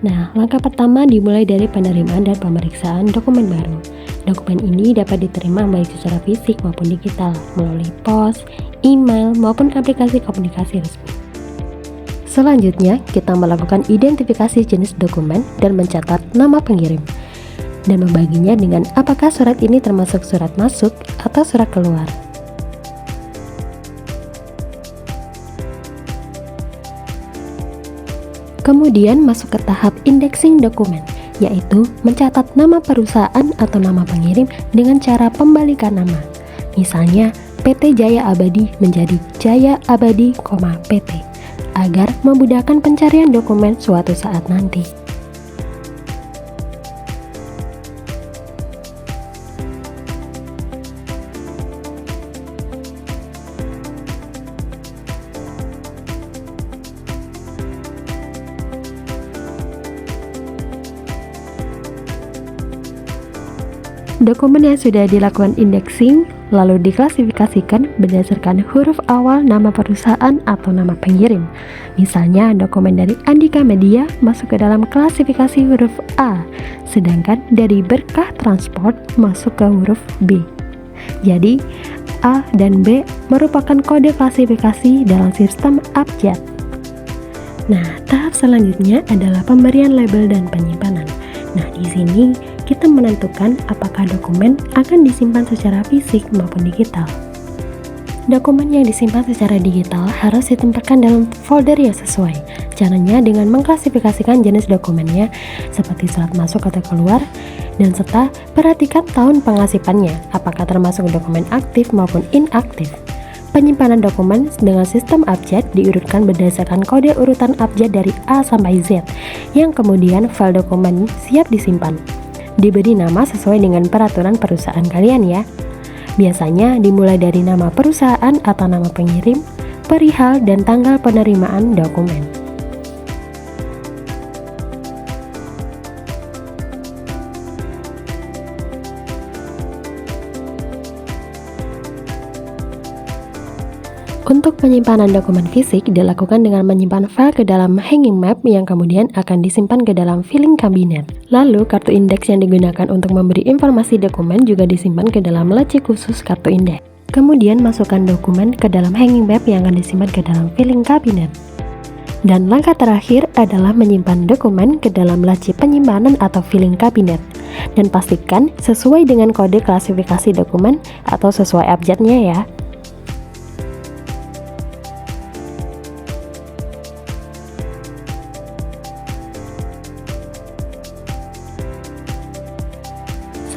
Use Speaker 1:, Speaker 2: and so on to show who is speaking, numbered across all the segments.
Speaker 1: Nah, langkah pertama dimulai dari penerimaan dan pemeriksaan dokumen baru. Dokumen ini dapat diterima baik secara fisik maupun digital, melalui pos, email, maupun aplikasi komunikasi resmi. Selanjutnya, kita melakukan identifikasi jenis dokumen dan mencatat nama pengirim, dan membaginya dengan apakah surat ini termasuk surat masuk atau surat keluar. Kemudian masuk ke tahap indexing dokumen, yaitu mencatat nama perusahaan atau nama pengirim dengan cara pembalikan nama. Misalnya, PT Jaya Abadi menjadi Jaya Abadi, PT, agar memudahkan pencarian dokumen suatu saat nanti. Dokumen yang sudah dilakukan indexing lalu diklasifikasikan berdasarkan huruf awal nama perusahaan atau nama pengirim. Misalnya, dokumen dari Andika Media masuk ke dalam klasifikasi huruf A, sedangkan dari Berkah Transport masuk ke huruf B. Jadi, A dan B merupakan kode klasifikasi dalam sistem abjad. Nah, tahap selanjutnya adalah pemberian label dan penyimpanan. Nah, di sini kita menentukan apakah dokumen akan disimpan secara fisik maupun digital. Dokumen yang disimpan secara digital harus ditempatkan dalam folder yang sesuai. Caranya dengan mengklasifikasikan jenis dokumennya seperti surat masuk atau keluar, dan serta perhatikan tahun pengasipannya, apakah termasuk dokumen aktif maupun inaktif. Penyimpanan dokumen dengan sistem abjad diurutkan berdasarkan kode urutan abjad dari A sampai Z, yang kemudian file dokumen siap disimpan. Diberi nama sesuai dengan peraturan perusahaan kalian ya. Biasanya dimulai dari nama perusahaan atau nama pengirim, perihal, dan tanggal penerimaan dokumen. Untuk penyimpanan dokumen fisik dilakukan dengan menyimpan file ke dalam hanging map yang kemudian akan disimpan ke dalam filing kabinet. Lalu, kartu indeks yang digunakan untuk memberi informasi dokumen juga disimpan ke dalam laci khusus kartu indeks. Kemudian masukkan dokumen ke dalam hanging map yang akan disimpan ke dalam filing kabinet. Dan langkah terakhir adalah menyimpan dokumen ke dalam laci penyimpanan atau filing kabinet. Dan pastikan sesuai dengan kode klasifikasi dokumen atau sesuai abjadnya ya.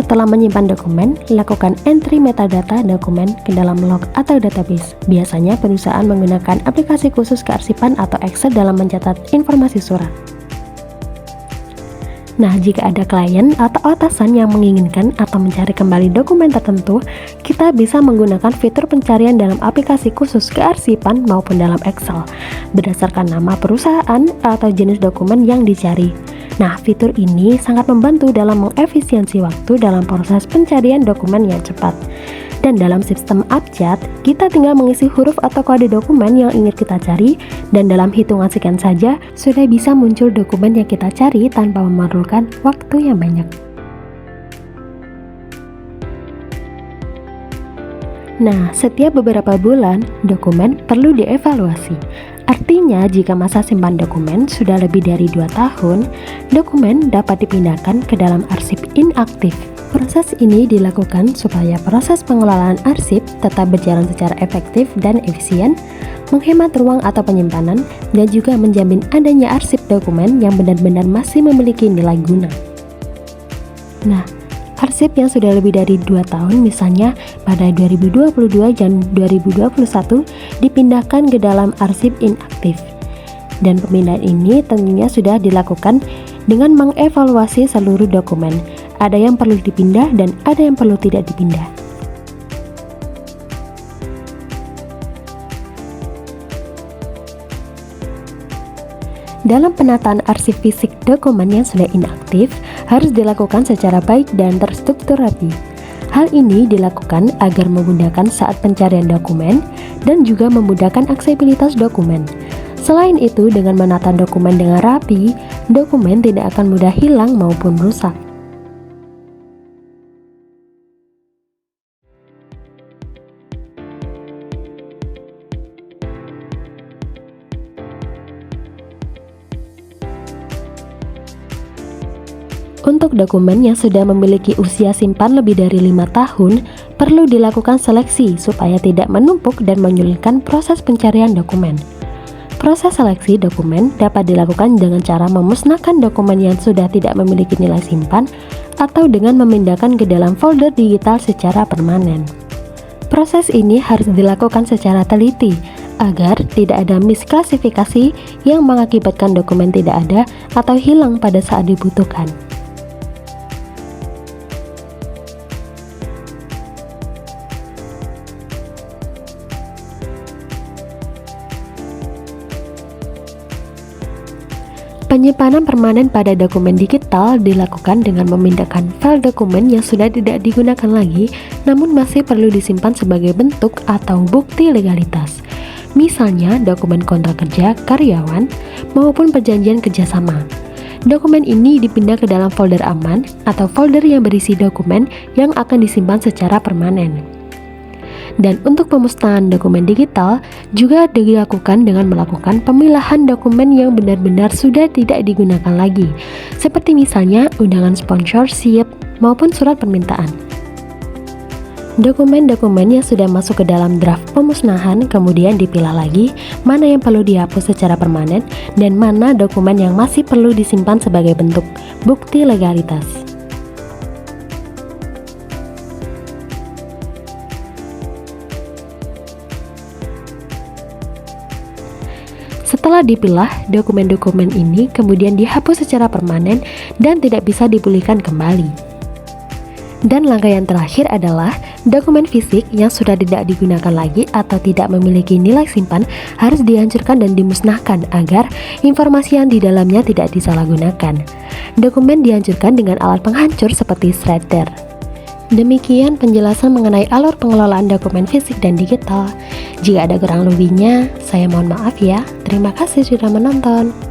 Speaker 1: Setelah menyimpan dokumen, lakukan entry metadata dokumen ke dalam log atau database. Biasanya perusahaan menggunakan aplikasi khusus kearsipan atau Excel dalam mencatat informasi surat. Nah, jika ada klien atau atasan yang menginginkan atau mencari kembali dokumen tertentu, kita bisa menggunakan fitur pencarian dalam aplikasi khusus kearsipan maupun dalam Excel, berdasarkan nama perusahaan atau jenis dokumen yang dicari. Nah, fitur ini sangat membantu dalam mengefisiensi waktu dalam proses pencarian dokumen yang cepat. Dan dalam sistem abjad, kita tinggal mengisi huruf atau kode dokumen yang ingin kita cari, dan dalam hitungan sekian saja, sudah bisa muncul dokumen yang kita cari tanpa memerlukan waktu yang banyak. Nah, setiap beberapa bulan, dokumen perlu dievaluasi. Artinya, jika masa simpan dokumen sudah lebih dari 2 tahun, dokumen dapat dipindahkan ke dalam arsip inaktif. Proses ini dilakukan supaya proses pengelolaan arsip tetap berjalan secara efektif dan efisien, menghemat ruang atau penyimpanan, dan juga menjamin adanya arsip dokumen yang benar-benar masih memiliki nilai guna. Nah, arsip yang sudah lebih dari 2 tahun, misalnya pada 2022 dan 2021, dipindahkan ke dalam arsip inaktif. Dan pemindahan ini tentunya sudah dilakukan dengan mengevaluasi seluruh dokumen. Ada yang perlu dipindah dan ada yang perlu tidak dipindah. Dalam penataan arsip fisik dokumen yang sudah inaktif, harus dilakukan secara baik dan terstruktur rapi. Hal ini dilakukan agar memudahkan saat pencarian dokumen dan juga memudahkan aksesibilitas dokumen. Selain itu, dengan menata dokumen dengan rapi, dokumen tidak akan mudah hilang maupun rusak. Untuk dokumen yang sudah memiliki usia simpan lebih dari 5 tahun, perlu dilakukan seleksi supaya tidak menumpuk dan menyulitkan proses pencarian dokumen. Proses seleksi dokumen dapat dilakukan dengan cara memusnahkan dokumen yang sudah tidak memiliki nilai simpan atau dengan memindahkan ke dalam folder digital secara permanen. Proses ini harus dilakukan secara teliti agar tidak ada misklasifikasi yang mengakibatkan dokumen tidak ada atau hilang pada saat dibutuhkan. Penyimpanan permanen pada dokumen digital dilakukan dengan memindahkan file dokumen yang sudah tidak digunakan lagi namun masih perlu disimpan sebagai bentuk atau bukti legalitas. Misalnya dokumen kontrak kerja karyawan maupun perjanjian kerjasama. Dokumen ini dipindah ke dalam folder aman atau folder yang berisi dokumen yang akan disimpan secara permanen. Dan untuk pemusnahan dokumen digital juga dilakukan dengan melakukan pemilahan dokumen yang benar-benar sudah tidak digunakan lagi, seperti misalnya undangan sponsorship maupun surat permintaan. Dokumen-dokumen yang sudah masuk ke dalam draft pemusnahan kemudian dipilah lagi mana yang perlu dihapus secara permanen dan mana dokumen yang masih perlu disimpan sebagai bentuk bukti legalitas. Setelah dipilah, dokumen-dokumen ini kemudian dihapus secara permanen dan tidak bisa dipulihkan kembali. Dan langkah yang terakhir adalah dokumen fisik yang sudah tidak digunakan lagi atau tidak memiliki nilai simpan harus dihancurkan dan dimusnahkan agar informasi yang di dalamnya tidak disalahgunakan. Dokumen dihancurkan dengan alat penghancur seperti shredder. Demikian penjelasan mengenai alur pengelolaan dokumen fisik dan digital. Jika ada kurang lebihnya, saya mohon maaf ya. Terima kasih sudah menonton.